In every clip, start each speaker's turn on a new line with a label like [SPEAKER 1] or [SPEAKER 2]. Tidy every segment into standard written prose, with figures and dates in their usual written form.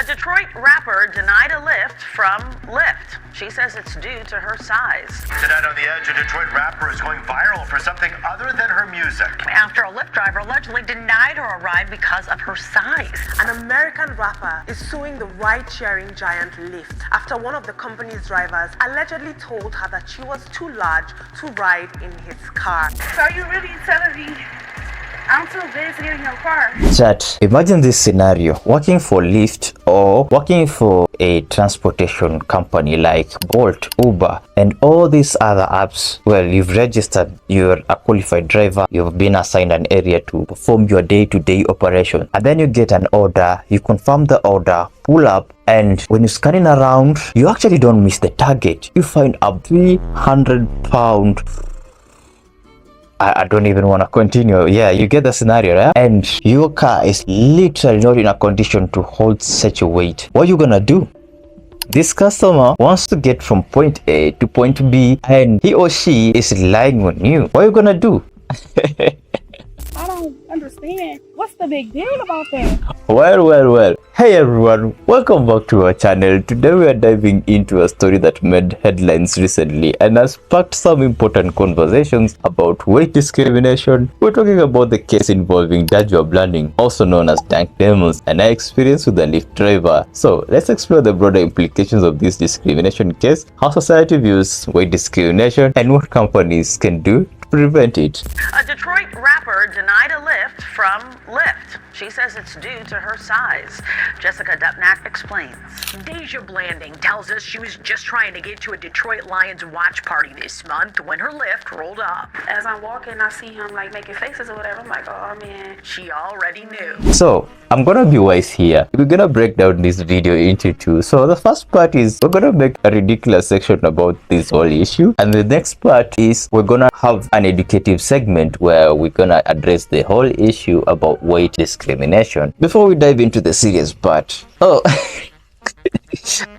[SPEAKER 1] A Detroit rapper denied a lift from Lyft. She says it's due to her size.
[SPEAKER 2] Tonight on The Edge, a Detroit rapper is going viral for something other than her music.
[SPEAKER 1] After a Lyft driver allegedly denied her a ride because of her size.
[SPEAKER 3] An American rapper is suing the ride-sharing giant Lyft after one of the company's drivers allegedly told her that she was too large to ride in his car.
[SPEAKER 4] So are you really telling me I'm too big to get in your car?
[SPEAKER 5] Chat, imagine this scenario: working for Lyft or working for a transportation company like Bolt, Uber, and all these other apps. Well, you've registered, you're a qualified driver, you've been assigned an area to perform your day-to-day operation, and then you get an order, you confirm the order, pull up, and when you're scanning around, you actually don't miss the target. You find a 300-pound. I don't even want to continue. Yeah, you get the scenario, right? And your car is literally not in a condition to hold such a weight. What are you gonna do? This customer wants to get from point A to point B, and he or she is relying on you. What are you gonna do?
[SPEAKER 4] I don't understand. What's the big deal about that?
[SPEAKER 5] Well. Hey everyone, welcome back to our channel. Today we are diving into a story that made headlines recently and has sparked some important conversations about weight discrimination. We're talking about the case involving Dajwa Blanding, also known as Dank Demons, and our experience with a Lyft driver. So let's explore the broader implications of this discrimination case, how society views weight discrimination, and what companies can do to prevent it.
[SPEAKER 1] A Detroit rapper denied a lift from Lyft. She says it's due to her size. Jessica Dupnack explains.
[SPEAKER 6] Dajwa Blanding tells us she was just trying to get to a Detroit Lions watch party this month when her Lyft rolled up.
[SPEAKER 4] As I'm walking, I see him like making faces or whatever. I'm like, oh man.
[SPEAKER 6] She already knew.
[SPEAKER 5] So I'm gonna be wise here. We're gonna break down this video into two. So the first part is we're gonna make a ridiculous section about this whole issue, and the next part is we're gonna have an educative segment where we're gonna address the whole issue about weight discrimination. Before we dive into the serious part,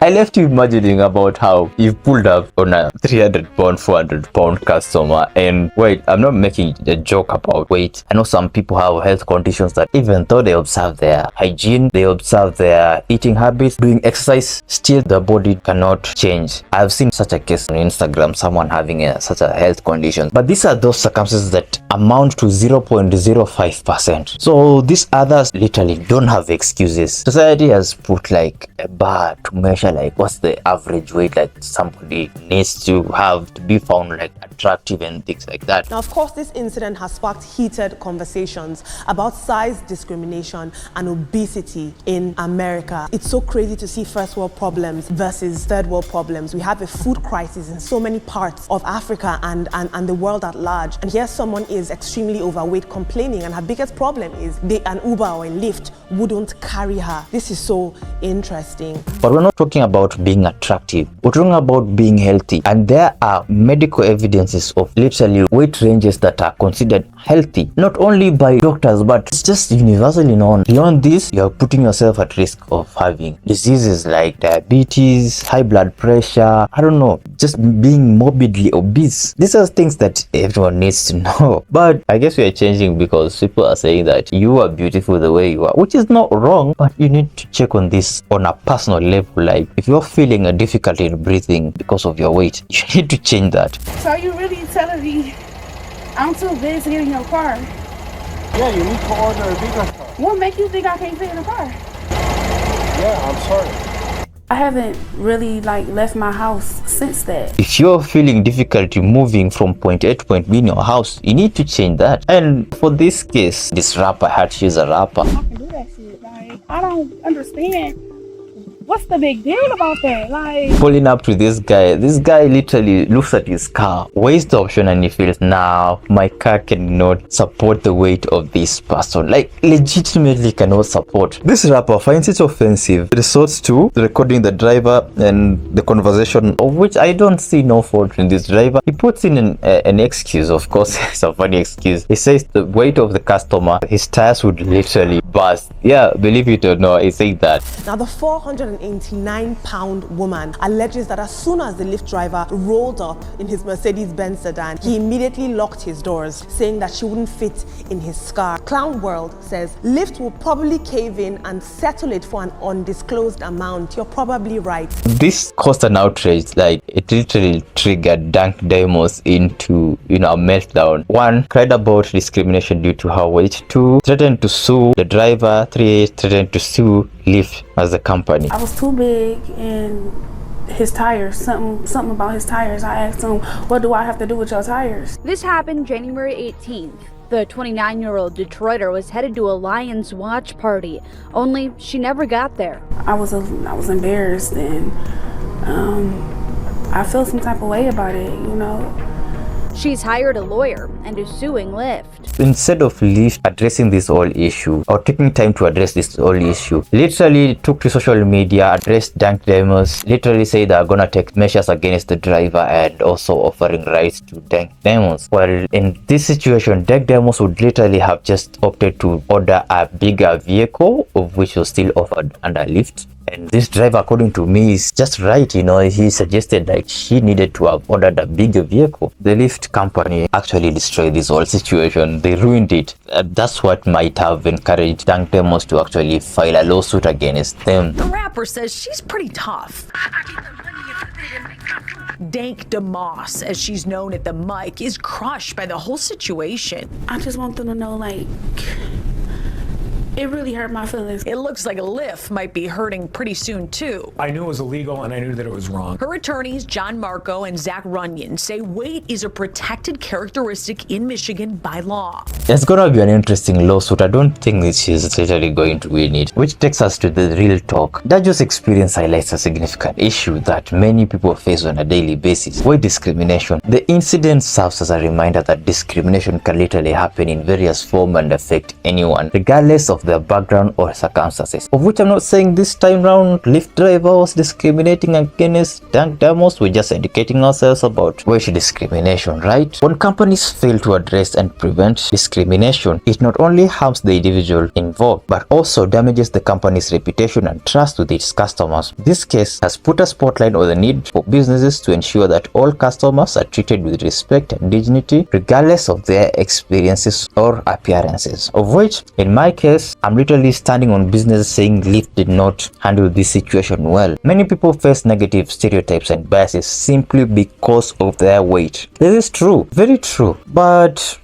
[SPEAKER 5] I left you imagining about how you've pulled up on a 300-pound, 400-pound customer, and wait, I'm not making a joke about weight. I know some people have health conditions that even though they observe their hygiene, they observe their eating habits, doing exercise, still the body cannot change. I've seen such a case on Instagram, someone having such a health condition. But these are those circumstances that amount to 0.05%. So these others literally don't have excuses. Society has put like a bar to measure like what's the average weight that somebody needs to have to be found like attractive and things like that.
[SPEAKER 3] Now, of course, this incident has sparked heated conversations about size discrimination and obesity in America. It's so crazy to see first world problems versus third world problems. We have a food crisis in so many parts of Africa and the world at large. And here someone is extremely overweight complaining, and her biggest problem is an Uber or a Lyft wouldn't carry her. This is so interesting.
[SPEAKER 5] But we're not talking about being attractive. We're talking about being healthy. And there are medical evidences of literally weight ranges that are considered healthy, not only by doctors, but it's just universally known. Beyond this, you're putting yourself at risk of having diseases like diabetes, high blood pressure, I don't know, just being morbidly obese. These are things that everyone needs to know. But I guess we are changing because people are saying that you are beautiful the way you are, which is not wrong, but you need to check on this on a personal level. Like if you're feeling a difficulty in breathing because of your weight, you need to change that.
[SPEAKER 4] So are you really telling me I'm too big to get in your car?
[SPEAKER 7] Yeah, you need to order a bigger car.
[SPEAKER 4] What make you think I can't fit in the car?
[SPEAKER 7] Yeah, I'm sorry.
[SPEAKER 4] I haven't really left my house since that.
[SPEAKER 5] If you're feeling difficulty moving from point A to point B in your house, you need to change that. And for this case, this rapper had she's a rapper.
[SPEAKER 4] I can do that shit. I don't understand. What's the big deal about that?
[SPEAKER 5] Pulling up to this guy literally looks at his car, weighs the option, and he feels, now my car cannot support the weight of this person. Like legitimately cannot support. This rapper finds it offensive, resorts to recording the driver and the conversation, of which I don't see no fault in this driver. He puts in an excuse, of course. It's a funny excuse. He says the weight of the customer, his tires would literally burst. Yeah, believe it or not, he's saying that.
[SPEAKER 3] Now, the 400 189-pound woman alleges that as soon as the Lyft driver rolled up in his Mercedes-Benz sedan, he immediately locked his doors, saying that she wouldn't fit in his car. Clown World says Lyft will probably cave in and settle it for an undisclosed amount. You're probably right.
[SPEAKER 5] This caused an outrage. Like, it literally triggered Dunk Demos into, a meltdown. 1, cried about discrimination due to her weight. 2, threatened to sue the driver. 3, threatened to sue Lyft as a company.
[SPEAKER 4] I was too big and his tires, something about his tires. I asked him, what do I have to do with your tires?
[SPEAKER 8] This happened January 18th. The 29-year-old Detroiter was headed to a Lions watch party, only she never got there.
[SPEAKER 4] I was embarrassed and I felt some type of way about it,
[SPEAKER 8] She's hired a lawyer and is suing Lyft.
[SPEAKER 5] Instead of Lyft addressing this whole issue or taking time to address this whole issue, literally took to social media, addressed Dunk Demos, literally say they're gonna take measures against the driver and also offering rights to Dunk Demos. Well, in this situation, Dunk Demos would literally have just opted to order a bigger vehicle, of which was still offered under Lyft. And this driver, according to me, is just right. He suggested like she needed to have ordered a bigger vehicle. The Lyft company actually destroyed this whole situation. They ruined it. That's what might have encouraged Dunk Demos to actually file a lawsuit against them.
[SPEAKER 6] The rapper says she's pretty tough. Dank DeMoss, as she's known at the mic, is crushed by the whole situation.
[SPEAKER 4] I just want them to know, it really hurt my feelings.
[SPEAKER 6] It looks like Lyft might be hurting pretty soon, too.
[SPEAKER 9] I knew it was illegal and I knew that it was wrong.
[SPEAKER 6] Her attorneys, John Marco and Zach Runyon, say weight is a protected characteristic in Michigan by law.
[SPEAKER 5] It's gonna be an interesting lawsuit. I don't think that she's literally going to win it. Which takes us to the real talk. Dajo's experience highlights a significant issue that many people face on a daily basis: weight discrimination. The incident serves as a reminder that discrimination can literally happen in various forms and affect anyone, regardless of their background or circumstances. Of which I'm not saying this time round Lyft driver was discriminating against Dunk Demos. We're just educating ourselves about weight discrimination, right? When companies fail to address and prevent discrimination, it not only harms the individual involved, but also damages the company's reputation and trust with its customers. This case has put a spotlight on the need for businesses to ensure that all customers are treated with respect and dignity, regardless of their experiences or appearances. Of which, in my case, I'm literally standing on business saying Lyft did not handle this situation well. Many people face negative stereotypes and biases simply because of their weight. This is true, very true, but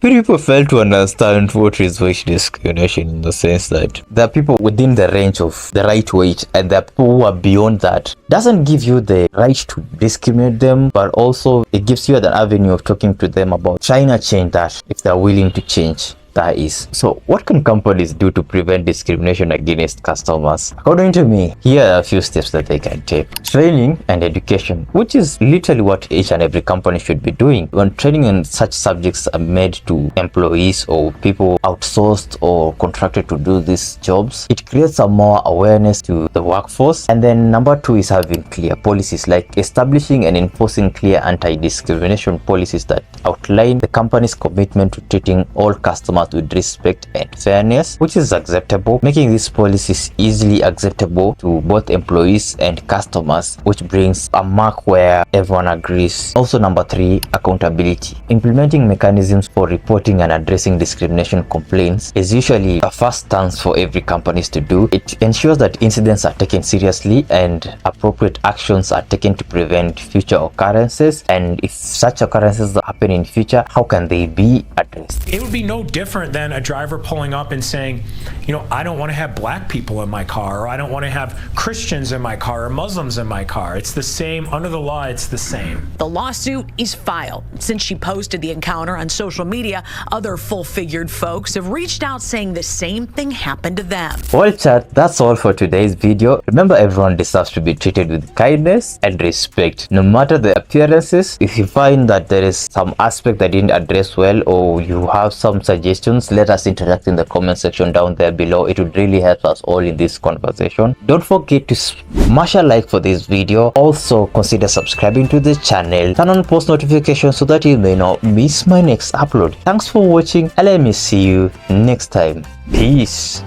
[SPEAKER 5] many people fail to understand what is weight discrimination, in the sense that there are people within the range of the right weight and there are people who are beyond that. Doesn't give you the right to discriminate them, but also it gives you an avenue of talking to them about trying to change that if they're willing to change. That is. So what can companies do to prevent discrimination against customers? According to me, here are a few steps that they can take. Training and education, which is literally what each and every company should be doing. When training and such subjects are made to employees or people outsourced or contracted to do these jobs, it creates a more awareness to the workforce. And then number 2 is having clear policies, like establishing and enforcing clear anti-discrimination policies that outline the company's commitment to treating all customers with respect and fairness, which is acceptable, making these policies easily acceptable to both employees and customers, which brings a mark where everyone agrees. Also, number 3, accountability. Implementing mechanisms for reporting and addressing discrimination complaints is usually a first stance for every company to do. It ensures that incidents are taken seriously and appropriate actions are taken to prevent future occurrences. And if such occurrences happen in future, how can they be addressed?
[SPEAKER 9] It would be no different than a driver pulling up and saying, I don't want to have black people in my car, or I don't want to have Christians in my car or Muslims in my car. It's the same. Under the law, it's the same.
[SPEAKER 6] The lawsuit is filed. Since she posted the encounter on social media, other full-figured folks have reached out saying the same thing happened to them.
[SPEAKER 5] Well, chat, that's all for today's video. Remember, everyone deserves to be treated with kindness and respect, no matter the appearances. If you find that there is some aspect that didn't address well, or you have some suggestions, let us interact in the comment section down there below. It would really help us all in this conversation. Don't forget to smash a like for this video. Also, consider subscribing to the channel, turn on post notifications so that you may not miss my next upload. Thanks for watching, and let me see you next time. Peace.